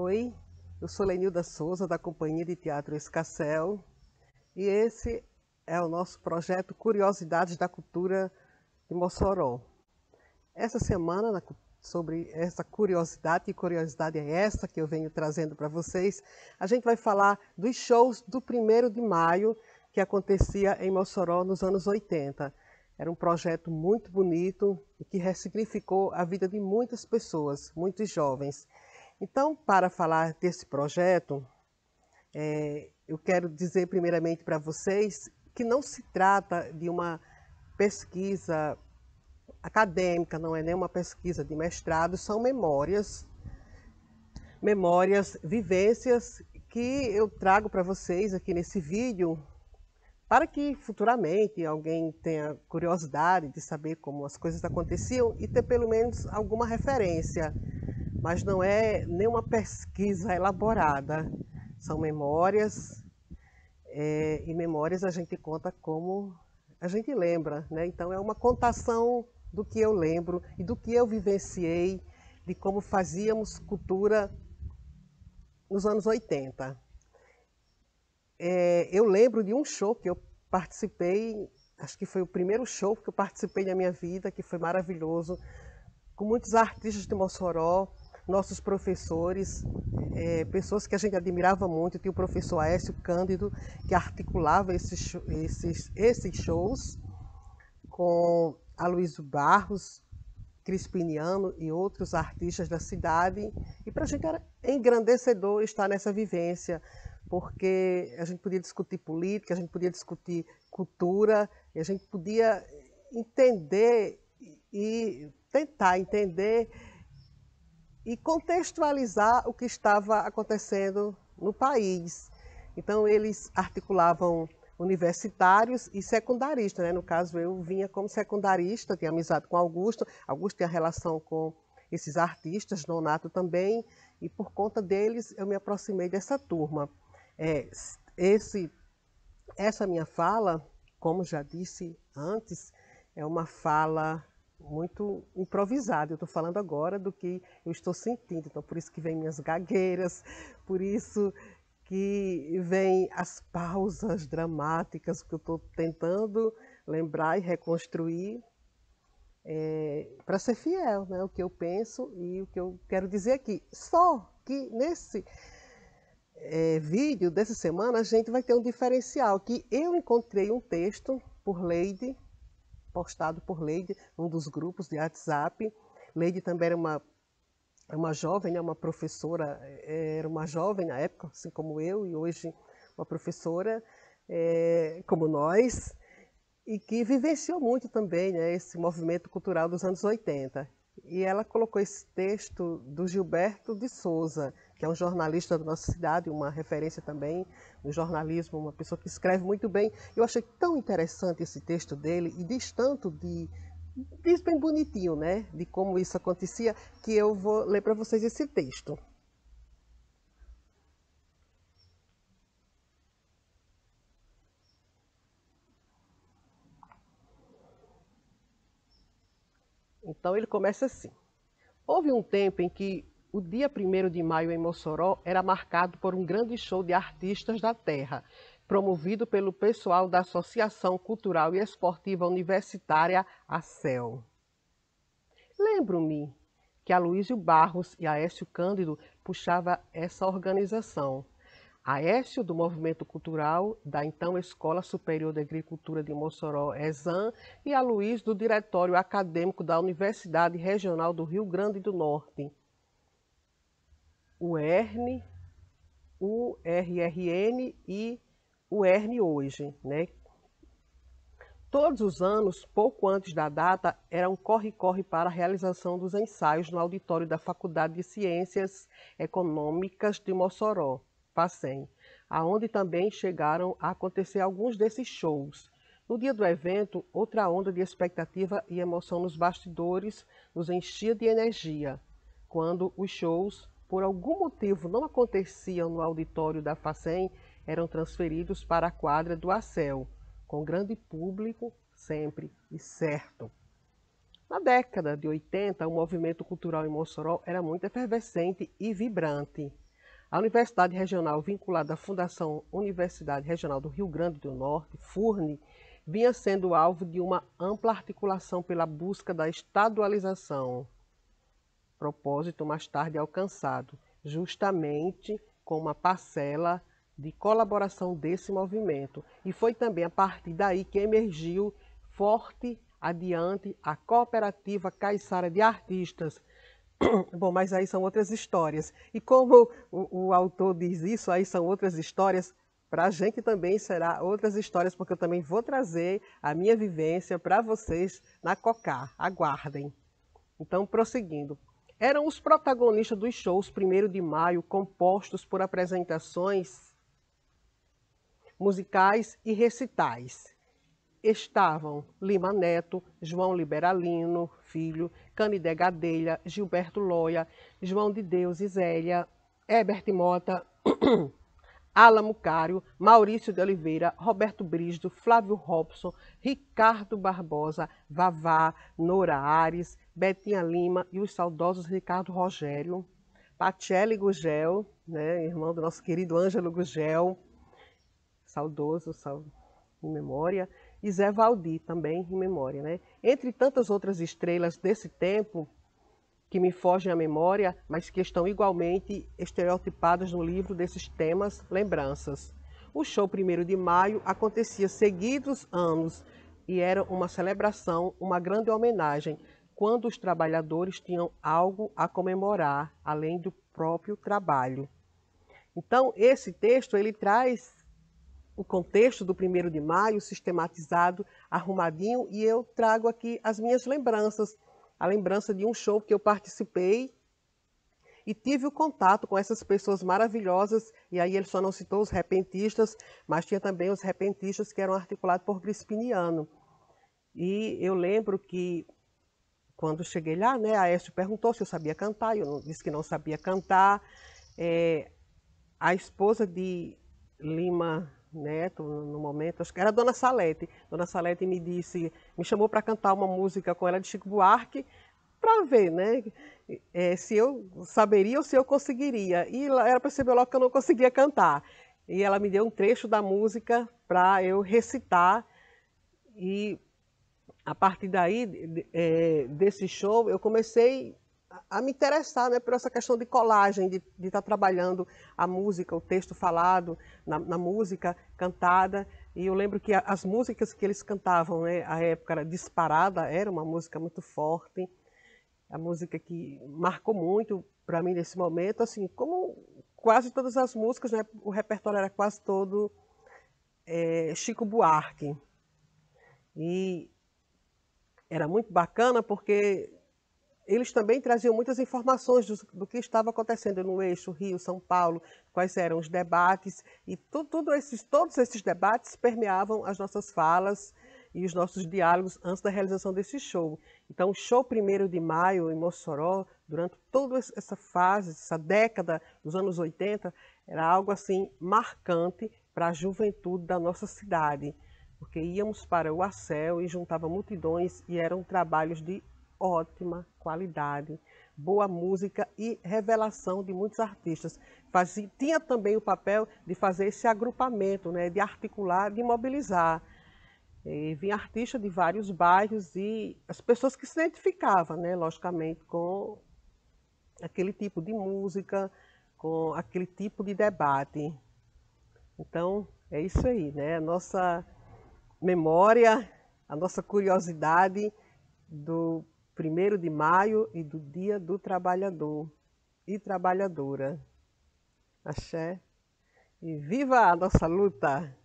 Oi, eu sou Lenilda Souza, da Companhia de Teatro Escassel, e esse é o nosso projeto Curiosidades da Cultura de Mossoró. Essa semana, sobre essa curiosidade, que curiosidade é essa que eu venho trazendo para vocês, a gente vai falar dos shows do 1º de maio, que acontecia em Mossoró nos anos 80. Era um projeto muito bonito e que ressignificou a vida de muitas pessoas, muitos jovens. Então, para falar desse projeto, eu quero dizer primeiramente para vocês que não se trata de uma pesquisa acadêmica, não é nem uma pesquisa de mestrado, são memórias, vivências que eu trago para vocês aqui nesse vídeo, para que futuramente alguém tenha curiosidade de saber como as coisas aconteciam e ter pelo menos alguma referência. Mas não é nenhuma pesquisa elaborada, são memórias, e memórias a gente conta como a gente lembra, né? Então é uma contação do que eu lembro e do que eu vivenciei, de como fazíamos cultura nos anos 80. Eu lembro de um show que eu participei, acho que foi o primeiro show que eu participei na minha vida, que foi maravilhoso, com muitos artistas de Mossoró, nossos professores, pessoas que a gente admirava muito. Tinha o professor Aécio Cândido, que articulava esses shows, com Aloysio Barros, Crispiniano e outros artistas da cidade. E para a gente era engrandecedor estar nessa vivência, porque a gente podia discutir política, a gente podia discutir cultura, e a gente podia entender e tentar entender e contextualizar o que estava acontecendo no país. Então, eles articulavam universitários e secundaristas, né? No caso, eu vinha como secundarista, tinha amizade com Augusto, Augusto tinha relação com esses artistas, Nonato também, e por conta deles eu me aproximei dessa turma. É, essa minha fala, como já disse antes, é uma fala muito improvisada. Eu estou falando agora do que eu estou sentindo, então por isso que vem minhas gagueiras, por isso que vem as pausas dramáticas, que eu estou tentando lembrar e reconstruir para ser fiel, né? O que eu penso e o que eu quero dizer aqui. Só que nesse vídeo dessa semana a gente vai ter um diferencial, que eu encontrei um texto por Leide, postado por Leide, num dos grupos de WhatsApp. Leide também era uma jovem, né, uma professora, era uma jovem na época, assim como eu, e hoje uma professora como nós, e que vivenciou muito também, né, esse movimento cultural dos anos 80. E ela colocou esse texto do Gilberto de Souza, que é um jornalista da nossa cidade, uma referência também no jornalismo, uma pessoa que escreve muito bem. Eu achei tão interessante esse texto dele e diz tanto diz bem bonitinho, né, de como isso acontecia, que eu vou ler para vocês esse texto. Então ele começa assim. Houve um tempo em que o dia 1º de maio em Mossoró era marcado por um grande show de artistas da terra, promovido pelo pessoal da Associação Cultural e Esportiva Universitária ACEL. Lembro-me que Aloysio Barros e Aécio Cândido puxavam essa organização. Aécio, do Movimento Cultural, da então Escola Superior de Agricultura de Mossoró, ESAM, e Aloysio, do Diretório Acadêmico da Universidade Regional do Rio Grande do Norte, UERN, URRN e UERN hoje, né? Todos os anos, pouco antes da data, era um corre-corre para a realização dos ensaios no auditório da Faculdade de Ciências Econômicas de Mossoró, FACEM, aonde também chegaram a acontecer alguns desses shows. No dia do evento, outra onda de expectativa e emoção nos bastidores nos enchia de energia, quando os shows, por algum motivo, não aconteciam no auditório da FACEM, eram transferidos para a quadra do ACEL, com grande público sempre e certo. Na década de 80, o movimento cultural em Mossoró era muito efervescente e vibrante. A Universidade Regional vinculada à Fundação Universidade Regional do Rio Grande do Norte, FURNE, vinha sendo alvo de uma ampla articulação pela busca da estadualização, propósito mais tarde alcançado, justamente com uma parcela de colaboração desse movimento. E foi também a partir daí que emergiu forte adiante a Cooperativa Caiçara de Artistas. Bom, mas aí são outras histórias. E como o autor diz isso, aí são outras histórias, para a gente também será outras histórias, porque eu também vou trazer a minha vivência para vocês na COCAR. Aguardem. Então, prosseguindo. Eram os protagonistas dos shows 1º de maio, compostos por apresentações musicais e recitais. Estavam Lima Neto, João Liberalino Filho, Canidé Gadelha, Gilberto Loya, João de Deus e Zélia, Herbert Mota, Álamo Cário, Maurício de Oliveira, Roberto Brígido, Flávio Robson, Ricardo Barbosa, Vavá, Nora Ares, Betinha Lima e os saudosos Ricardo Rogério, Pacelli Gugel, né, irmão do nosso querido Ângelo Gugel, saudoso, em memória, e Zé Valdir, também em memória, né? Entre tantas outras estrelas desse tempo, que me fogem à memória, mas que estão igualmente estereotipadas no livro desses temas, lembranças. O show 1º de maio acontecia seguidos anos e era uma celebração, uma grande homenagem, quando os trabalhadores tinham algo a comemorar, além do próprio trabalho. Então, esse texto, ele traz o contexto do 1º de maio, sistematizado, arrumadinho, e eu trago aqui as minhas lembranças, a lembrança de um show que eu participei e tive o contato com essas pessoas maravilhosas, e aí ele só não citou os repentistas, mas tinha também os repentistas que eram articulados por Crispiniano. E eu lembro que, quando cheguei lá, né, a Aécio perguntou se eu sabia cantar, eu disse que não sabia cantar. A esposa de Lima Neto, no momento, acho que era a Dona Salete. Dona Salete me chamou para cantar uma música com ela de Chico Buarque, para ver, né, se eu saberia ou se eu conseguiria. E ela percebeu logo que eu não conseguia cantar. E ela me deu um trecho da música para eu recitar. E a partir daí, desse show, eu comecei a me interessar, né, por essa questão de colagem, de estar trabalhando a música, o texto falado, na música cantada. E eu lembro que as músicas que eles cantavam, né, à época, era Disparada, era uma música muito forte, a música que marcou muito para mim nesse momento, assim, como quase todas as músicas, né, o repertório era quase todo Chico Buarque. E era muito bacana porque eles também traziam muitas informações do que estava acontecendo no eixo Rio-São Paulo, quais eram os debates, e todos esses debates permeavam as nossas falas e os nossos diálogos antes da realização desse show. Então, o show 1º de maio em Mossoró, durante toda essa fase, essa década dos anos 80, era algo assim marcante para a juventude da nossa cidade, porque íamos para o Arcel e juntava multidões e eram trabalhos de ótima qualidade, boa música e revelação de muitos artistas. Tinha também o papel de fazer esse agrupamento, né, de articular, de mobilizar. E vinha artistas de vários bairros e as pessoas que se identificavam, né, logicamente, com aquele tipo de música, com aquele tipo de debate. Então, é isso aí, né? A nossa memória, a nossa curiosidade do 1º de maio e do Dia do Trabalhador e Trabalhadora. Axé. E viva a nossa luta!